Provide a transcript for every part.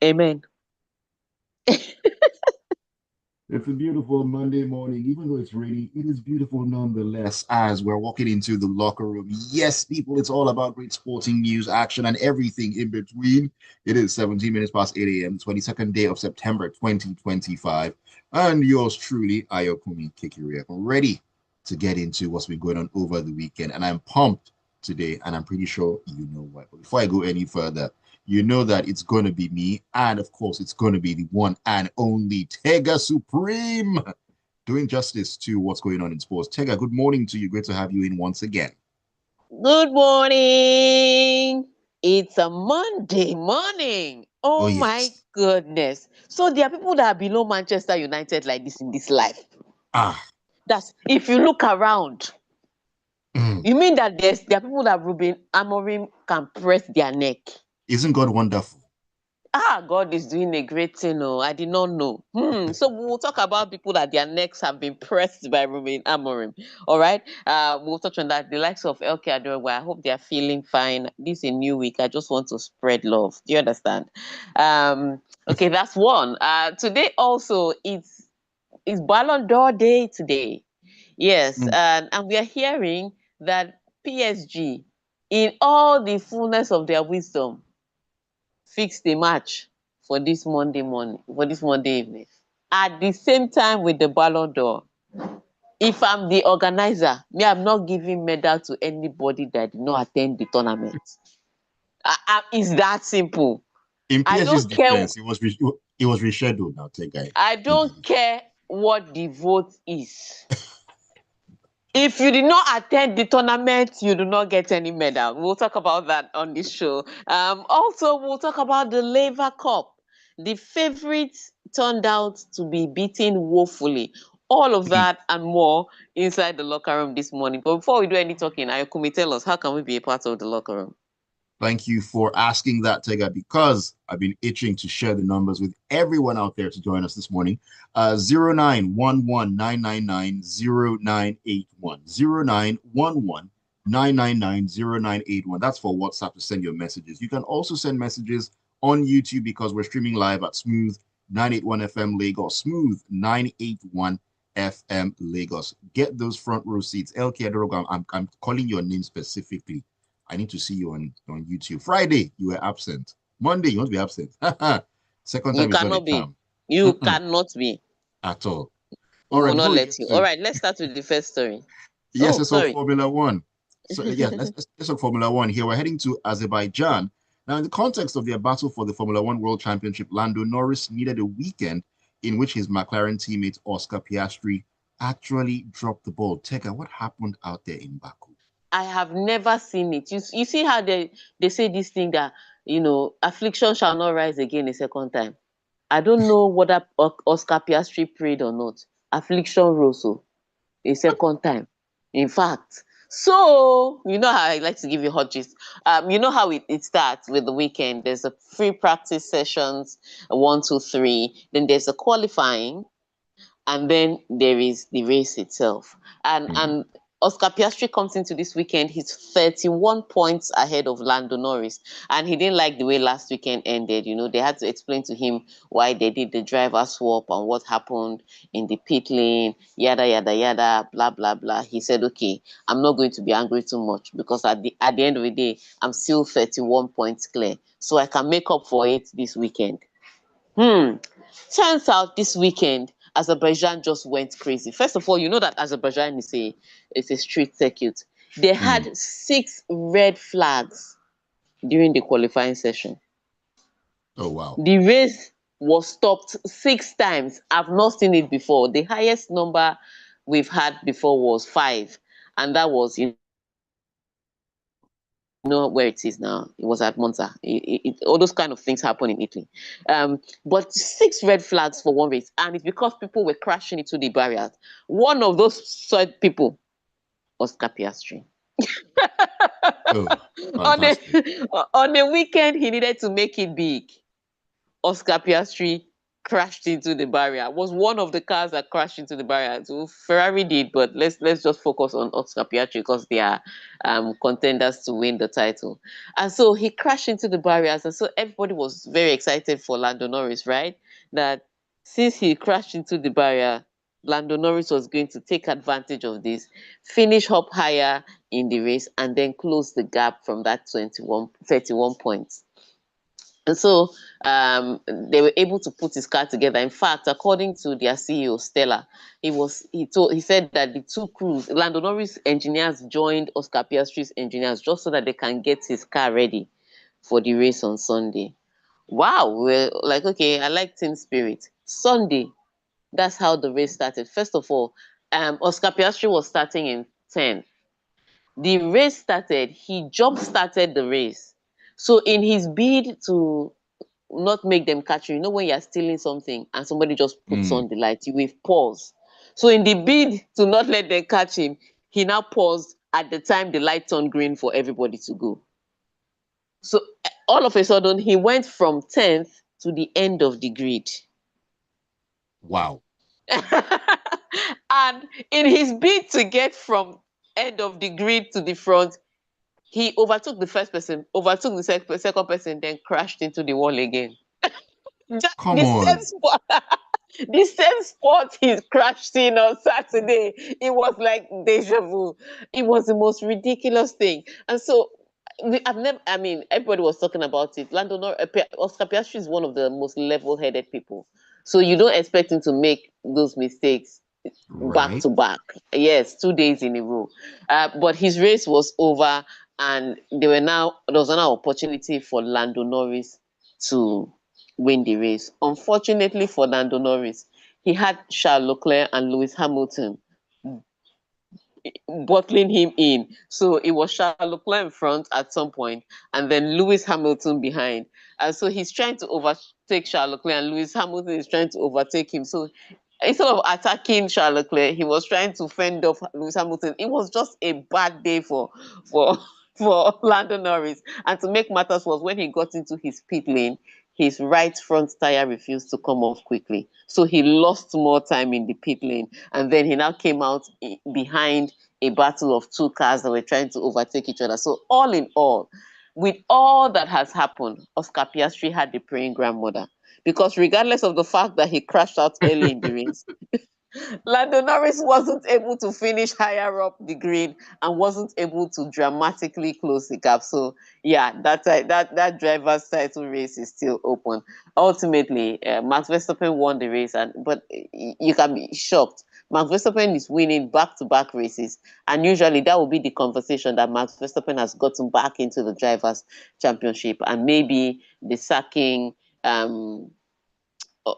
Amen. It's a beautiful Monday morning. Even though it's rainy, it is beautiful nonetheless as we're walking into the locker room. Yes, people, it's all about great sporting news, action, and everything in between. It is 17 minutes past 8 a.m., 22nd day of September 2025. And yours truly, Ayokunmi Kikiri, ready to get into what's been going on over the weekend. And I'm pumped today, and I'm pretty sure you know why. But before I go any further, you know that it's going to be me. And of course, it's going to be the one and only Tega Supreme doing justice to what's going on in sports. Tega, good morning to you. Great to have you in once again. Good morning. It's a Monday morning. Oh, Oh my yes. goodness. So there are people that are below Manchester United like this in this life. Ah, That's if you look around. mm. You mean that there are people that Ruben Amorim can press their neck? Isn't God wonderful? God is doing a great thing. Oh, I did not know. So we'll talk about people that their necks have been pressed by Ruben Amorim. All right. We'll touch on that. The likes of Elke Adorwa, I hope they are feeling fine. This is a new week. I just want to spread love. Do you understand? Okay, that's one. Today also it's Ballon d'Or day today. Yes, Mm. and we are hearing that PSG, in all the fullness of their wisdom, fixed a match for this Monday morning, for this Monday evening. At the same time with the Ballon d'Or, if I'm the organizer, me, I'm not giving medal to anybody that did not attend the tournament. It's that simple. In I PSG's don't care. defense, it was rescheduled now, Tega. I don't care what the vote is. If you did not attend the tournament, you do not get any medal. We'll talk about that on this show. Also, we'll talk about the Lever Cup. The favorites turned out to be beaten woefully. All of Mm. that and more inside the locker room this morning. But before we do any talking, Ayokumi, tell us, how can we be a part of the locker room? Thank you for asking that, Tega, because I've been itching to share the numbers with everyone out there to join us this morning. 0911 That's for WhatsApp to send your messages. You can also send messages on YouTube because we're streaming live at Smooth 981 FM Lagos, Smooth 981 FM Lagos. Get those front row seats. LK Adoroga, I'm calling your name specifically. I need to see you on YouTube. Friday, you were absent. Monday, you won't be absent. Second You time is not a cannot be. charm. You Mm-mm, cannot be. at all. We All right, will not before we let get you. All to right, let's start with the first story. yes, Oh, let's talk sorry. Formula One. So yeah, let's talk Formula One here. We're heading to Azerbaijan. Now, in the context of their battle for the Formula One World Championship, Lando Norris needed a weekend in which his McLaren teammate Oscar Piastri actually dropped the ball. Teka, what happened out there in Baku? I have never seen it. You see how they say this thing that affliction shall not rise again a second time. I don't know whether Oscar Piastri prayed or not. Affliction rose a second time. In fact, so you know how I like to give you hot gist. You know how it starts with the weekend. There's a free practice sessions, one, two, three. Then there's a qualifying, and then there is the race itself. And Mhm. and Oscar Piastri comes into this weekend. He's 31 points ahead of Lando Norris, and he didn't like the way last weekend ended. They had to explain to him why they did the driver swap and what happened in the pit lane, yada yada yada, blah blah blah. He said, "Okay, I'm not going to be angry too much because at the end of the day, I'm still 31 points clear, so I can make up for it this weekend." Hmm. Turns out this weekend, Azerbaijan just went crazy. First of all, you know that Azerbaijan is a street circuit. They Mm. had 6 red flags during the qualifying session. Oh wow. The race was stopped 6 times. I've not seen it before. The highest number we've had before was 5, and that was where it is now. It was at Monza. All those kind of things happen in Italy. But 6 red flags for one race, and it's because people were crashing into the barriers. One of those people, Oscar Piastri. Oh, on a fantastic. on a weekend, he needed to make it big. Oscar Piastri crashed into the barrier. Was one of the cars that crashed into the barrier. So Ferrari did, but let's just focus on Oscar Piastri because they are contenders to win the title. And so he crashed into the barriers, and so everybody was very excited for Lando Norris, right? That since he crashed into the barrier, Lando Norris was going to take advantage of this, finish up higher in the race, and then close the gap from that 31 points. And so they were able to put his car together. In fact, according to their CEO Stella, he said that the two crews, Lando Norris engineers joined Oscar Piastri's engineers just so that they can get his car ready for the race on Sunday. Wow, we're like, okay, I like team spirit. Sunday, that's how the race started. First of all, Oscar Piastri was starting in 10th. The race started, he jump started the race. So in his bid to not make them catch you, when you're stealing something and somebody just puts Mm. on the light, you will pause. So in the bid to not let them catch him, he now paused at the time the light turned green for everybody to go. So all of a sudden, he went from 10th to the end of the grid. Wow. And in his bid to get from end of the grid to the front, he overtook the first person, overtook the second person, then crashed into the wall again. Just Come the same on. spot. The same spot he crashed in on Saturday. It was like deja vu. It was the most ridiculous thing. And so I've never, I mean, everybody was talking about it. Oscar Piastri is one of the most level headed people. So you don't expect him to make those mistakes back Right. to back. Yes, 2 days in a row. But his race was over, and there was an opportunity for Lando Norris to win the race. Unfortunately for Lando Norris, he had Charles Leclerc and Lewis Hamilton bottling him in. So it was Charles Leclerc in front at some point, and then Lewis Hamilton behind. And so he's trying to overtake Charles Leclerc, and Lewis Hamilton is trying to overtake him. So instead of attacking Charles Leclerc, he was trying to fend off Lewis Hamilton. It was just a bad day for for Lando Norris. And to make matters worse, when he got into his pit lane, his right front tire refused to come off quickly. So he lost more time in the pit lane. And then he now came out behind a battle of two cars that were trying to overtake each other. So all in all, with all that has happened, Oscar Piastri had the praying grandmother. Because regardless of the fact that he crashed out early in the race, Lando Norris wasn't able to finish higher up the grid and wasn't able to dramatically close the gap. So yeah, that driver's title race is still open. Ultimately, Max Verstappen won the race, but you can be shocked. Max Verstappen is winning back-to-back races, and usually that will be the conversation that Max Verstappen has gotten back into the drivers' championship, and maybe the sacking.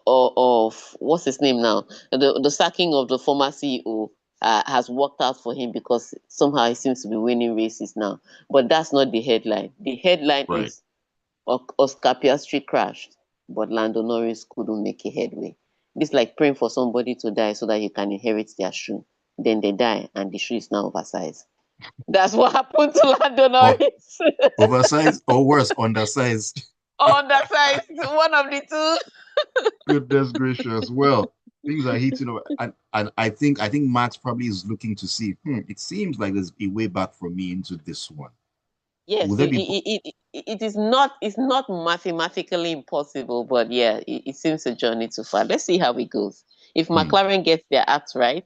Of what's his name now? The sacking of the former CEO has worked out for him because somehow he seems to be winning races now. But that's not the headline. The headline Right. is Oscar Piastri crashed, but Lando Norris couldn't make a headway. It's like praying for somebody to die so that you can inherit their shoe. Then they die, and the shoe is now oversized. That's what happened to Lando Or Norris. oversized or worse, undersized. Undersized, one of the two. Goodness gracious. Well, things are heating up. And I think Max probably is looking to see, it seems like there's a way back for me into this one. Will Yes, there be it is not, it's not mathematically impossible, but yeah, it seems a journey too far. Let's see how it goes. If hmm, McLaren gets their act right,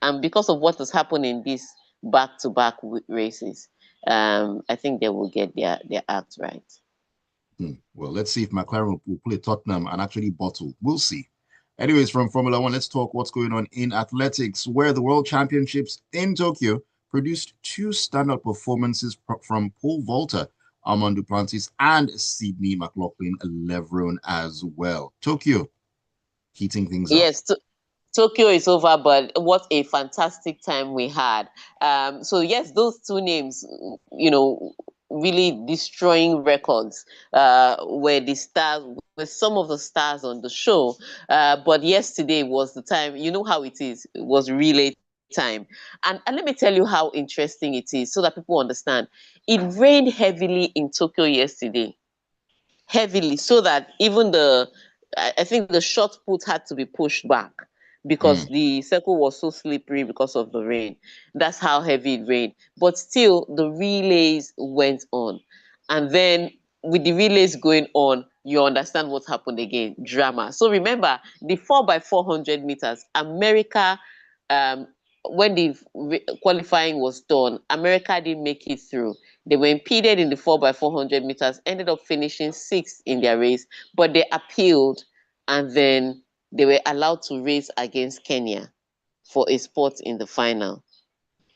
and because of what has happened in these back-to-back races, I think they will get their act right. well, let's see if McLaren will play Tottenham and actually bottle. We'll see. Anyways, from Formula One, let's talk what's going on in athletics, where the World Championships in Tokyo produced two standout performances from Paul Volta, Armand Duplantis, and Sydney McLaughlin Leveron as well. Tokyo heating things up. Yes, Tokyo is over, but what a fantastic time we had. So yes, those two names, really destroying records, were the stars, were some of the stars on the show. But yesterday was the time. You know how it is. It was relay time, and let me tell you how interesting it is, so that people understand. It rained heavily in Tokyo yesterday, heavily, so that even I think the shot put had to be pushed back because Mm. the circle was so slippery because of the rain. That's how heavy it rained. But still, the relays went on. And then with the relays going on, you understand what happened again. Drama. So remember, the 4x400 meters, America, um, when the qualifying was done, America didn't make it through. They were impeded in the 4x400 meters, ended up finishing sixth in their race, but they appealed and then they were allowed to race against Kenya for a spot in the final.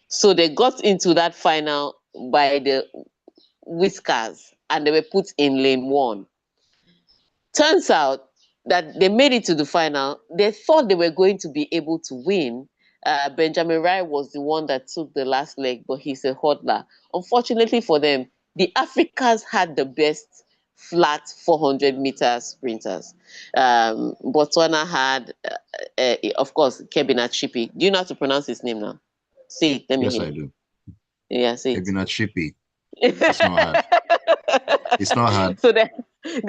So they got into that final by the whiskers and they were put in lane one. Turns out that they made it to the final. They thought they were going to be able to win. Benjamin Rai was the one that took the last leg, but he's a hodler. Unfortunately for them, the Africans had the best flat 400 meter sprinters. Botswana had, of course, Kebina Chippy. Do you know how to pronounce his name now? Say it, let me Yes, hear. I do. Yeah, say Maybe it. not chippy. It's not hard. It's not hard. So they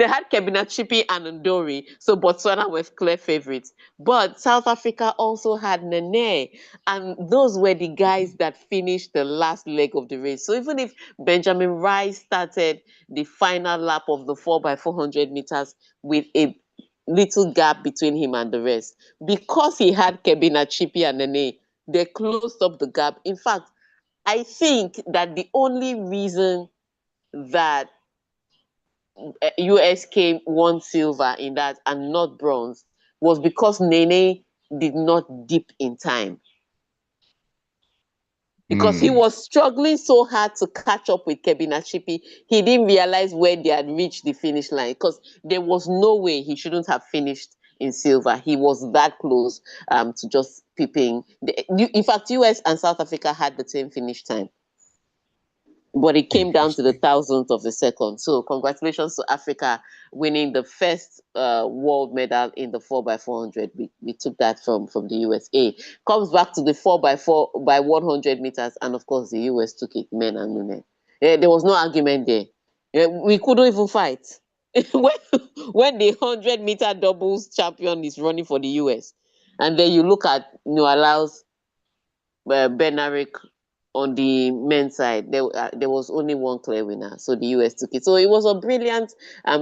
had Kebina Chippy and Ndori. So Botswana was clear favorites. But South Africa also had Nene. And those were the guys that finished the last leg of the race. So even if Benjamin Rice started the final lap of the 4x400 meters with a little gap between him and the rest, because he had Kebina Chippy and Nene, they closed up the gap. In fact, I think that the only reason that US came won silver in that and not bronze was because Nene did not dip in time. Because he Mm. was struggling so hard to catch up with Kevin Achipi, he didn't realize where they had reached the finish line because there was no way he shouldn't have finished in silver. He was that close to just peeping. In fact, US and South Africa had the same finish time. But it came down to the Interesting. thousandth of a second. So congratulations to Africa winning the first world medal in the 4x400. We took that from the USA. Comes back to the 4x4 by 100 meters, and of course the US took it, men and women. There was no argument there. We couldn't even fight. when the 100-meter doubles champion is running for the US, and then you look at Noala's Benaric on the men's side, there was only one clear winner, so the US took it. So it was a brilliant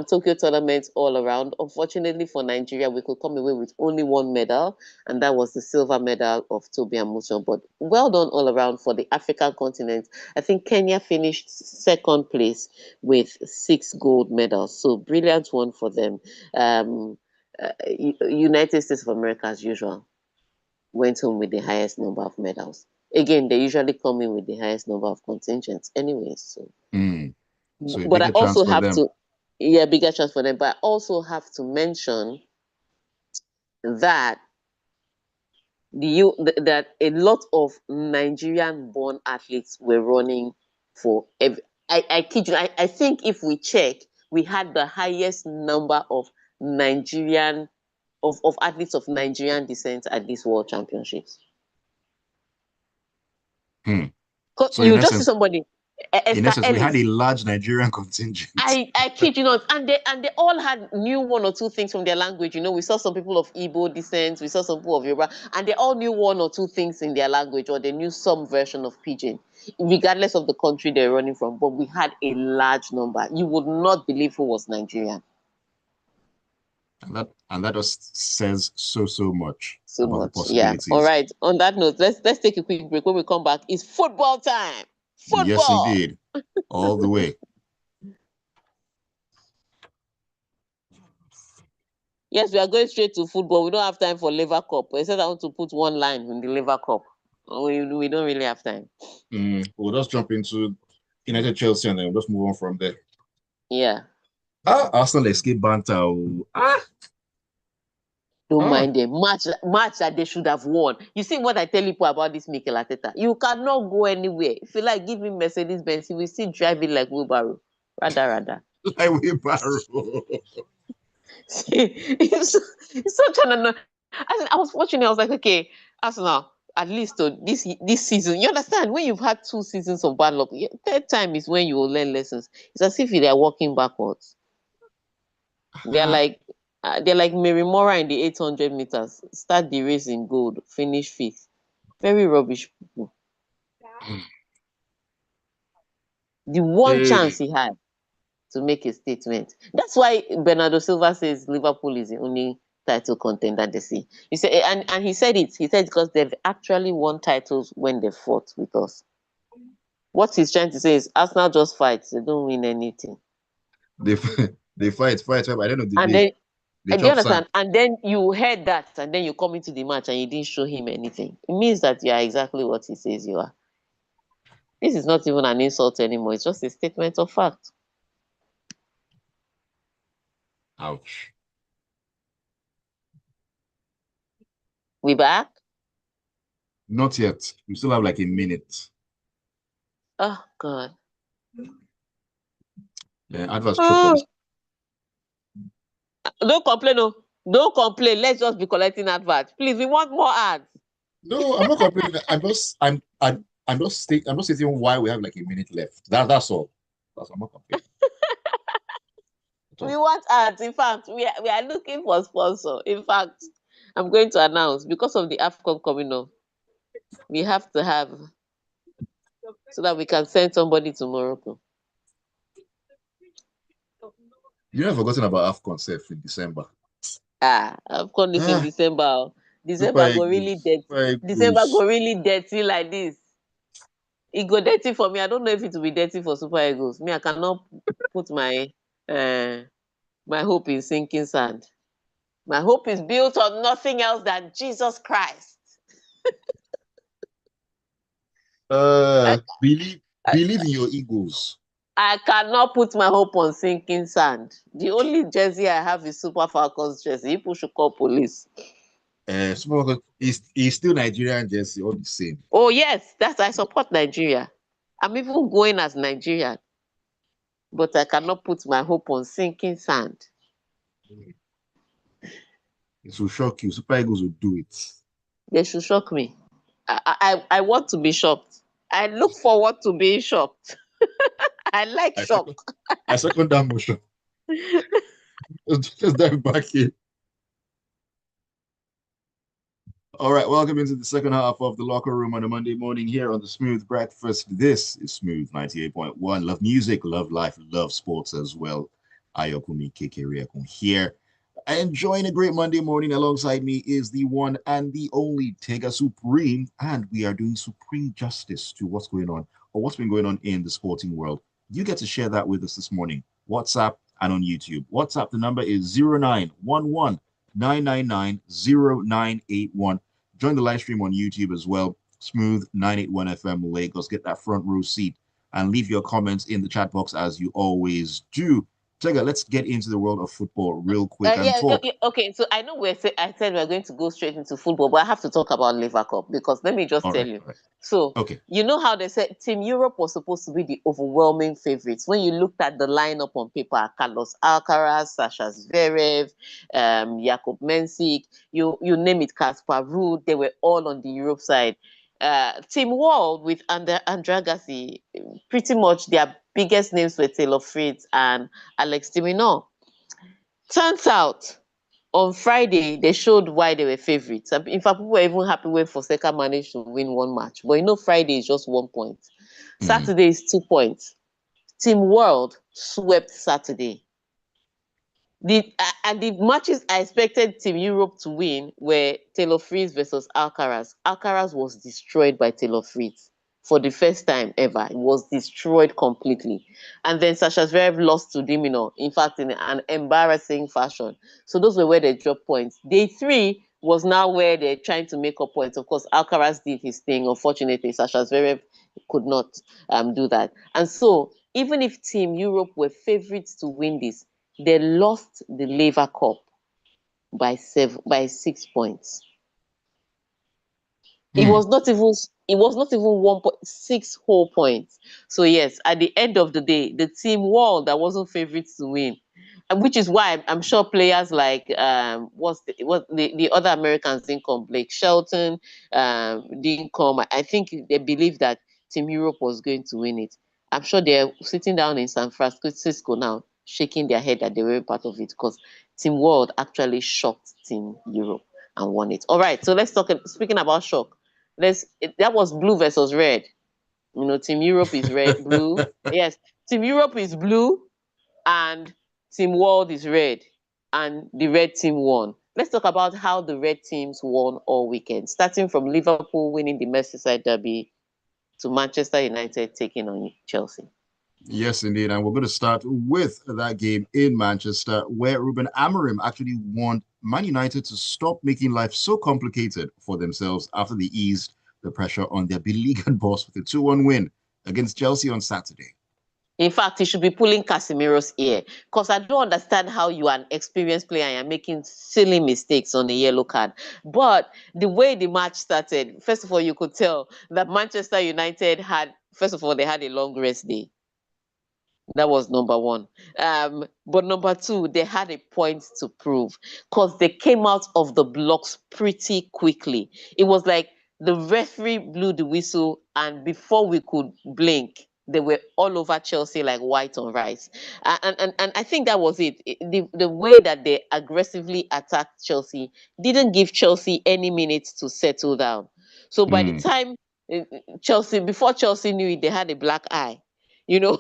Tokyo tournament all around. Unfortunately for Nigeria, we could come away with only one medal, and that was the silver medal of Toby Amusan. But well done all around for the African continent. I think Kenya finished second place with 6 gold medals, so brilliant one for them. United States of America, as usual, went home with the highest number of medals. Again, they usually come in with the highest number of contingents anyways. So, Mm. So a but I bigger chance also for have them. to, yeah, bigger chance for them. But I also have to mention that that a lot of Nigerian-born athletes were running for. I kid you. I think if we check, we had the highest number of Nigerian of athletes of Nigerian descent at these World Championships. Hmm. So You just see somebody, in Esther essence, we had a Ellis. large Nigerian contingent. I kid you not, and they all had knew one or two things from their language. We saw some people of Igbo descent, we saw some people of Yoruba, and they all knew one or two things in their language, or they knew some version of Pidgin, regardless of the country they're running from. But we had a large number. You would not believe who was Nigerian. And that just says so much So about the much, yeah. All possibilities. right. On that note, let's take a quick break. When we come back, it's football time. Yes, Football. indeed. All the way. Yes, we are going straight to football. We don't have time for Lever Cup. I said I want to put one line in the Lever Cup. We don't really have time. We'll just jump into United Chelsea and then we'll just move on from there. Yeah. Arsenal escape banter. Oh. Don't Ah. mind them. Match that they should have won. You see what I tell people about this Mikel Arteta? You cannot go anywhere. If you like, give him Mercedes Benz, he will still drive it like wheelbarrow. Rather. Like wheelbarrow. It's such an I was watching it, I was like, okay, Arsenal, at least this season, you understand, when you've had 2 seasons of bad luck, third time is when you will learn lessons. It's as if they are walking backwards. They're like, They're like Mary Mora in the 800 meters. Start the race in gold, finish fifth. Very rubbish people. The one chance Hey, he had to make a statement. That's why Bernardo Silva says Liverpool is the only title contender they see. He said, and he said it. He said because they've actually won titles when they fought with us. What he's trying to say is Arsenal just fights. They don't win anything. they they fight. But at the end of the And day, then, they and do you chop sand. understand? And then you heard that, and then you come into the match and you didn't show him anything. It means that you are exactly what he says you are. This is not even an insult anymore. It's just a statement of fact. Ouch. We back? Not yet. We still have like a minute. Oh God. Yeah, adverts chop for Oh, this. don't complain, oh. Don't complain. Let's just be collecting adverts. Please, we want more ads. No, I'm not complaining. I'm just stating why we have like a minute left. That's all. I'm not complaining at We all. want ads. In fact, we are looking for sponsor. In fact, I'm going to announce because of the AFCON coming up, we have to have so that we can send somebody to Morocco. You have forgotten about AFCON self in December. AFCON is in Ah, December. Oh. Super December go really Eagles. dirty. Super December Eagles. go really dirty like this. It go dirty for me. I don't know if it will be dirty for Super Eagles. Me, I cannot put uh, my hope in sinking sand. My hope is built on nothing else than Jesus Christ. I, I, Believe in your Eagles. I cannot put my hope on sinking sand. The only jersey I have is Super Falcons jersey. People should call police. Super Eagles is still Nigerian jersey, all the same. Oh yes, that's I support Nigeria. I'm even going as Nigerian, but I cannot put my hope on sinking sand. It will shock you. Super Eagles will do it. They should shock me. I want to be shocked. I look forward to being shocked. I like I shock. second I second that motion. Just dive back in. All right, welcome into the second half of the locker room on a Monday morning here on the Smooth Breakfast. This is Smooth 98.1. Love music, love life, love sports as well. Ayokunmi Kekeriakun here. Enjoying a great Monday morning. Alongside me is the one and the only Tega Supreme, and we are doing supreme justice to what's going on or what's been going on in the sporting world. You get to share that with us this morning. WhatsApp and on YouTube. WhatsApp, the number is 0911 999 0981. Join the live stream on YouTube as well. Smooth 981 FM Lagos. Get that front row seat and leave your comments in the chat box as you always do. Tega, let's get into the world of football real quick and Yeah, talk. okay. So I know I said we're going to go straight into football, but I have to talk about Liverpool Cup because let me just All tell right, you. all right. So Okay. you know how they said Team Europe was supposed to be the overwhelming favorites. When you looked at the lineup on paper, Carlos Alcaraz, Sasha Zverev, Jakub Mensik, you name it, Kasper Ruud, they were all on the Europe side. Team World with Andragassi, pretty much their biggest names were Taylor Fritz and Alex de Minaur. Turns out on Friday they showed why they were favourites. In fact, people were even happy when Fonseca managed to win one match. But Friday is just 1 point. Mm, Saturday is 2 points. Team World swept Saturday. The matches I expected Team Europe to win were Taylor Fritz versus Alcaraz. Alcaraz was destroyed by Taylor Fritz for the first time ever. It was destroyed completely. And then Sasha Zverev lost to Dimino, in fact, in an embarrassing fashion. So those were where they dropped points. Day three was now where they're trying to make up points. Of course, Alcaraz did his thing. Unfortunately, Sasha Zverev could not do that. And so, even if Team Europe were favourites to win this, they lost the Lever Cup by 6 points. It mm, was not even it was not even 1.6 whole points. So yes, at the end of the day, the team won that wasn't favorites to win. And which is why I'm sure players like the other Americans didn't come. Blake Shelton didn't come. I think they believe that Team Europe was going to win it. I'm sure they're sitting down in San Francisco now, shaking their head that they were part of it because Team World actually shocked Team Europe and won it. All right, so let's talk. Speaking about shock, that was blue versus red. Team Europe is red, blue. Yes, Team Europe is blue, and Team World is red, and the red team won. Let's talk about how the red teams won all weekend, starting from Liverpool winning the Merseyside derby to Manchester United taking on Chelsea. Yes, indeed. And we're going to start with that game in Manchester, where Ruben Amorim actually want Man United to stop making life so complicated for themselves after they eased the pressure on their beleaguered boss with a 2-1 win against Chelsea on Saturday. In fact, he should be pulling Casemiro's ear, because I don't understand how you are an experienced player and you're making silly mistakes on the yellow card. But the way the match started, first of all, you could tell that Manchester United first of all, they had a long rest day. That was number one. But number two, they had a point to prove, because they came out of the blocks pretty quickly. It was like the referee blew the whistle, and before we could blink, they were all over Chelsea like white on rice. And I think that was it. The way that they aggressively attacked Chelsea didn't give Chelsea any minutes to settle down. So by the Hmm. time before Chelsea knew it, they had a black eye. You know,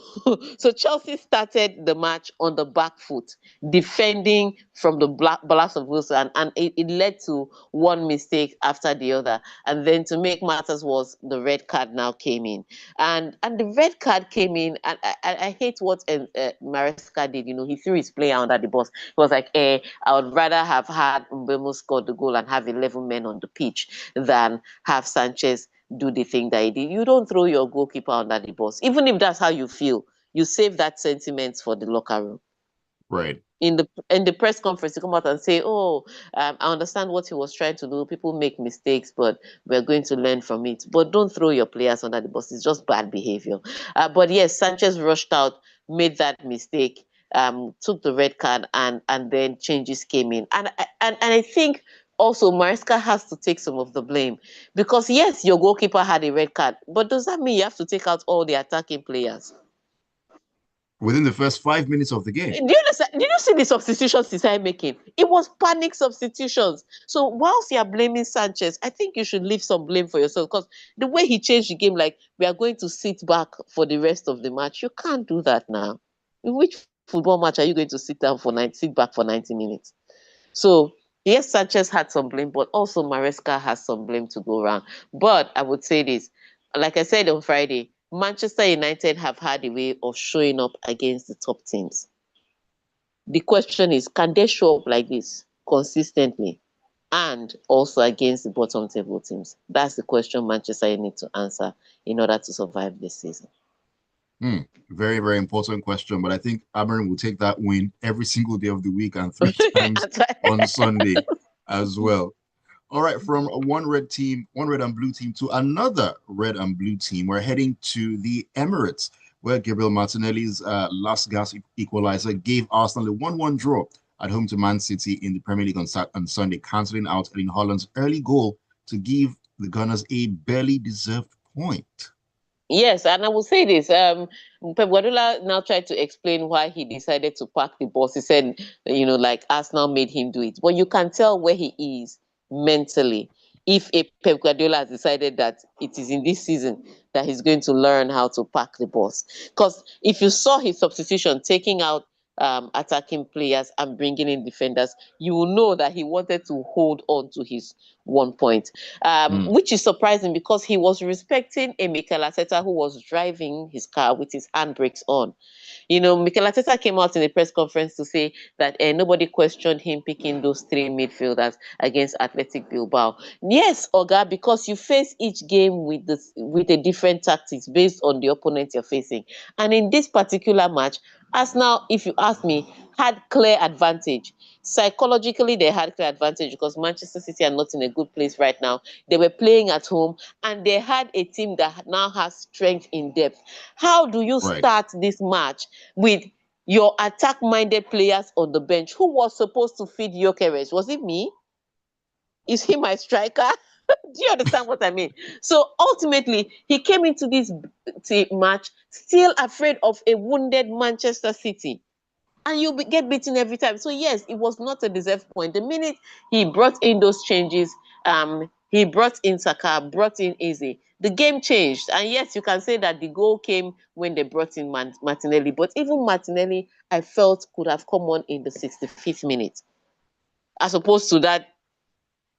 so Chelsea started the match on the back foot, defending from the blast of Wilson, and it led to one mistake after the other. And then to make matters worse, the red card now came in, and the red card came in, and I hate what Maresca did. He threw his player under the bus. He was like, I would rather have had Mbemo score the goal and have 11 men on the pitch than have Sanchez do the thing that he did. You don't throw your goalkeeper under the bus. Even if that's how you feel, you save that sentiment for the locker room. Right. In the press conference, you come out and say, "Oh, I understand what he was trying to do. People make mistakes, but we're going to learn from it. But don't throw your players under the bus. It's just bad behavior." But yes, Sanchez rushed out, made that mistake, took the red card, and then changes came in. And I think also Mariska has to take some of the blame, because yes, your goalkeeper had a red card, but does that mean you have to take out all the attacking players? Within the first 5 minutes of the game. Do you understand? Did you see the substitutions he started making? It was panic substitutions. So whilst you are blaming Sanchez, I think you should leave some blame for yourself, because the way he changed the game, like we are going to sit back for the rest of the match, you can't do that now. In which football match are you going to sit back for 90 minutes? So yes, Sanchez had some blame, but also Maresca has some blame to go around. But I would say this, like I said on Friday, Manchester United have had a way of showing up against the top teams. The question is, can they show up like this consistently and also against the bottom table teams? That's the question Manchester need to answer in order to survive this season. Hmm. Very, very important question. But I think Amorim will take that win every single day of the week and three times on Sunday as well. All right, from one red team, one red and blue team to another red and blue team, we're heading to the Emirates, where Gabriel Martinelli's last gasp equalizer gave Arsenal a 1-1 draw at home to Man City in the Premier League on Sunday, cancelling out Erling Haaland's early goal to give the Gunners a barely deserved point. Yes, and I will say this. Pep Guardiola now tried to explain why he decided to pack the bus. He said, like Arsenal made him do it. But you can tell where he is mentally if a Pep Guardiola has decided that it is in this season that he's going to learn how to pack the bus. Because if you saw his substitution, taking out attacking players and bringing in defenders, you will know that he wanted to hold on to his 1 point, Mm, which is surprising because he was respecting a Mikel Arteta who was driving his car with his handbrakes on. Mikel Arteta came out in a press conference to say that nobody questioned him picking those three midfielders against Athletic Bilbao. Yes, Oga, because you face each game with a different tactics based on the opponent you're facing. And in this particular match, Arsenal, if you ask me, had clear advantage. Psychologically, they had clear advantage because Manchester City are not in a good place right now. They were playing at home and they had a team that now has strength in depth. How do you right. start this match with your attack-minded players on the bench? Who was supposed to feed Gyökeres? Was it me? Is he my striker? Do you understand what I mean? So ultimately, he came into this match still afraid of a wounded Manchester City. and you get beaten every time. So yes, it was not a deserved point. The minute he brought in those changes, he brought in Saka, brought in Eze, the game changed. And yes, you can say that the goal came when they brought in Martinelli, but even Martinelli, I felt could have come on in the 65th minute, as opposed to that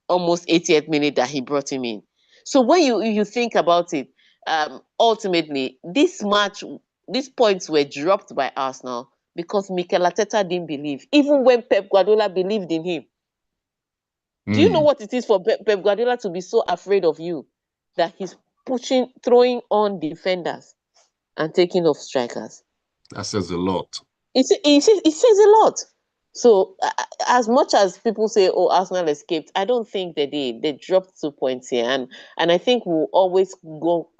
almost 80th minute that he brought him in. So when you think about it, ultimately this match, these points were dropped by Arsenal because Mikel Arteta didn't believe, even when Pep Guardiola believed in him. Do you know Mm, what it is for Pep Guardiola to be so afraid of you that he's pushing, throwing on defenders and taking off strikers? that says a lot. It says a lot. So as much as people say, "Oh, Arsenal escaped," I don't think they did. They dropped 2 points here, and I think we'll always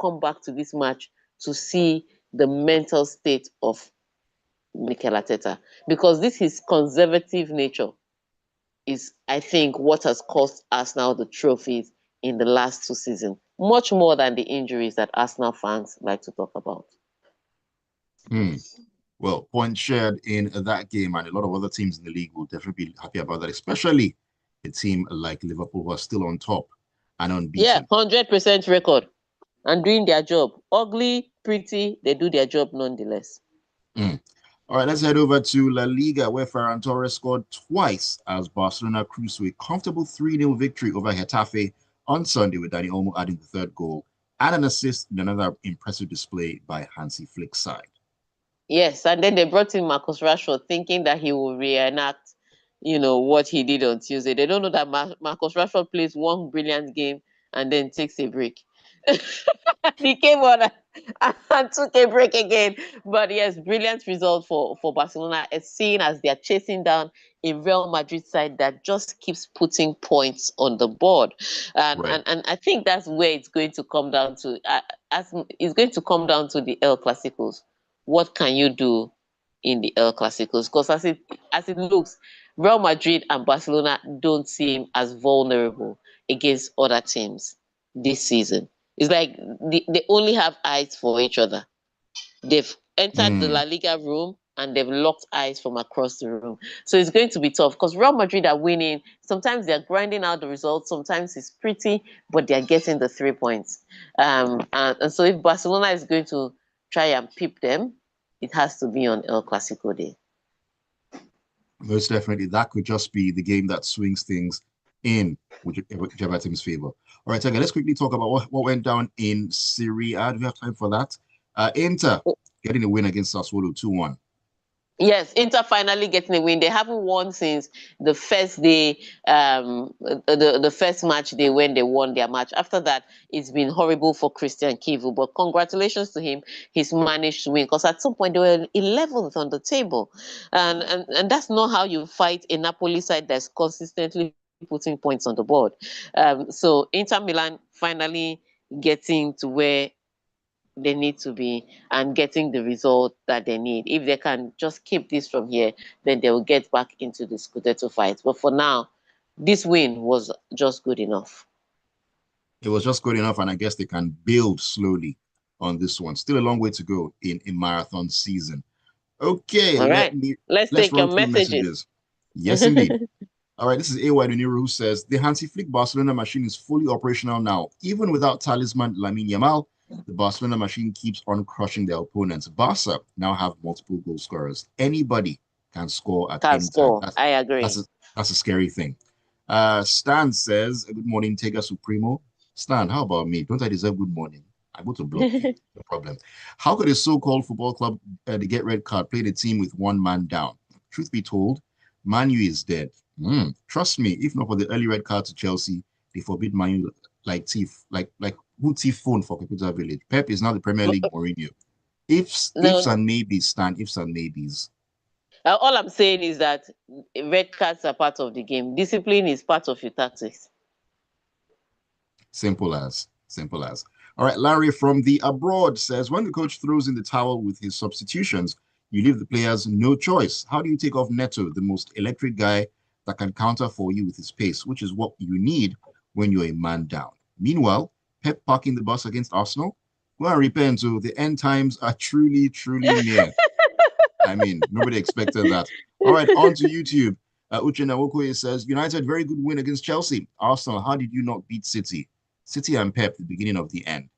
come back to this match to see the mental state of Mikel Arteta, because this his conservative nature is, I think, what has cost Arsenal the trophies in the last 2 seasons, much more than the injuries that Arsenal fans like to talk about. Mm. Well, points shared in that game, and a lot of other teams in the league will definitely be happy about that, especially a team like Liverpool who are still on top and Yeah, unbeaten. 100% record and doing their job. Ugly, pretty, they do their job nonetheless. Mm. All right, let's head over to La Liga, where Ferran Torres scored twice as Barcelona cruised to a comfortable 3-0 victory over Getafe on Sunday, with Dani Olmo adding the third goal and an assist in another impressive display by Hansi Flick's side. Yes, and then they brought in Marcus Rashford thinking that he will reenact, what he did on Tuesday. They don't know that Marcus Rashford plays one brilliant game and then takes a break. He came on and took a break again. But yes, brilliant result for Barcelona. It's seen as they are chasing down a Real Madrid side that just keeps putting points on the board, and Right. and, and I think that's where it's going to come down to. As it's going to come down to the El Clasicos. What can you do in the El Clasicos? Because as it looks, Real Madrid and Barcelona don't seem as vulnerable against other teams this season. It's like they only have eyes for each other. They've entered the Mm. La Liga room and they've locked eyes from across the room. So it's going to be tough because Real Madrid are winning. Sometimes they're grinding out the results. Sometimes it's pretty, but they're getting the 3 points. And so if Barcelona is going to try and peep them, it has to be on El Clasico Day. Most definitely, that could just be the game that swings things in whichever team's favor. All right, Tiger, let's quickly talk about what went down in Serie A. Do we have time for that? Inter getting a win against Sassuolo 2-1. Yes, Inter finally getting a win. They haven't won since the first day, the first match day when they won their match. After that, it's been horrible for Christian Kivu. But congratulations to him, he's managed to win. Because at some point they were 11th on the table, and that's not how you fight a Napoli side that's consistently putting points on the board. So Inter Milan finally getting to where they need to be and getting the result that they need. If they can just keep this from here, then they will get back into the Scudetto fight. But for now, this win was just good enough. It was just good enough, and I guess they can build slowly on this one. Still a long way to go in marathon season. Okay, All right. Let's let's take your run through messages. messages. Yes, indeed. All right, this is AY Duniru who says the Hansi Flick Barcelona machine is fully operational now. Even without talisman Lamine Yamal, the Barcelona machine keeps on crushing their opponents. Barca now have multiple goal scorers. Anybody can score at Can any time. score. I That's agree. a, that's a scary thing. Stan says, "Good morning, Tega Supremo." Stan, how about me? Don't I deserve good morning? I'm going to block you. No problem. How could a so-called football club, the Get Red Card, play the team with one man down? Truth be told, Manu is dead. Trust me, if not for the early red card to Chelsea, they forbid Manu like thief, like who thief phone for Capital Village. Pep is now the Premier League Mourinho. Ifs No, and maybes, Stan. Ifs and maybes. all I'm saying is that red cards are part of the game. Discipline is part of your tactics. Simple as. Simple as. All right, Larry from the abroad says when the coach throws in the towel with his substitutions, you leave the players no choice. How do you take off Neto, the most electric guy that can counter for you with his pace, which is what you need when you're a man down? Meanwhile, Pep parking the bus against Arsenal. Go and repent. So the end times are truly, truly near. I mean, nobody expected that. All right, on to YouTube. Uche Nawokoye says, United, very good win against Chelsea. Arsenal, how did you not beat City? City and Pep, the beginning of the end.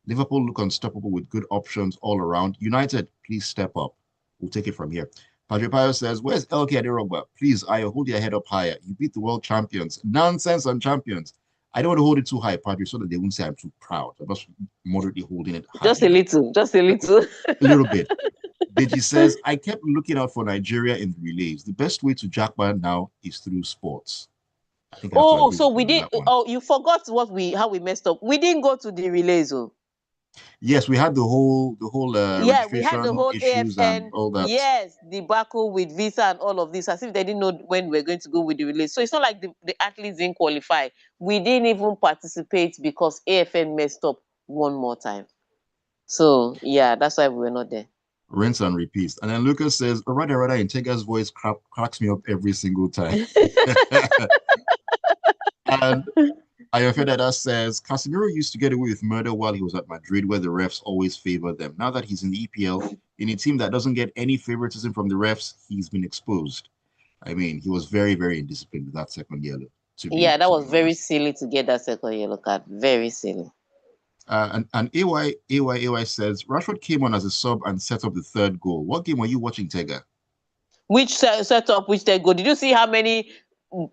Liverpool look unstoppable with good options all around. United, please step up. We'll take it from here. Padre Payo says, where's LK Adirogba? Please, Ayo, hold your head up higher. You beat the world champions. Nonsense on champions. I don't want to hold it too high, Padre, so that they won't say I'm too proud. I'm just moderately holding it high, Just a little, just a little. a little bit. Deji says, I kept looking out for Nigeria in the relays. The best way to jackpot now is through sports. I think I have to Oh, agree so with you we on did. that one. Oh, you forgot how we messed up. We didn't go to the relays. Oh, Yes, we had the whole yeah, we had the registration whole issues and AFN. all that. Yes, the debacle with visa and all of this, as if they didn't know when we are going to go with the relays. So it's not like the athletes didn't qualify. We didn't even participate because AFN messed up one more time. So yeah, that's why we were not there. Rinse and repeat. And then Lucas says, rather, Intega's voice cracks me up every single time. And Ayofedada says, Casemiro used to get away with murder while he was at Madrid, where the refs always favored them. Now that he's in the EPL, in a team that doesn't get any favoritism from the refs, he's been exposed. I mean, he was very, very indisciplined with that second yellow, to be Yeah, that to was be very honest. silly to get that second yellow card. Very silly. And AY says, Rashford came on as a sub and set up the third goal. What game were you watching, Tega? Which set up which they go? Did you see how many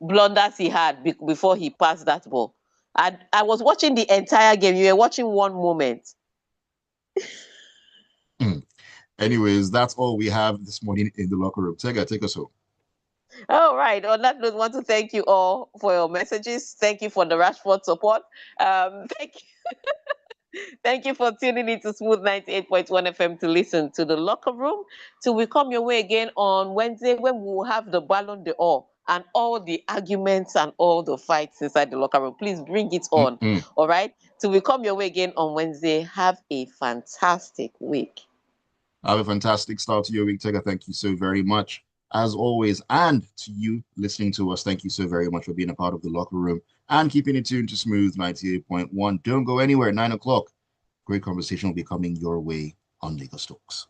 blunders he had before he passed that ball? I was watching the entire game. You were watching one moment. Anyways, that's all we have this morning in the locker room. Tega, take us home. All right. On that note, I want to thank you all for your messages. Thank you for the Rashford support. Thank you for tuning in to Smooth 98.1 FM to listen to the locker room. Till we come your way again on Wednesday when we will have the Ballon d'Or and all the arguments and all the fights inside the locker room. Please bring it on. Mm-mm. All right. Till we come your way again on Wednesday. Have a fantastic week. Have a fantastic start to your week, Tega. Thank you so very much, as always. And to you listening to us, thank you so very much for being a part of the locker room and keeping it tuned to Smooth 98.1. Don't go anywhere. 9 o'clock. Great conversation will be coming your way on Lagos Talks.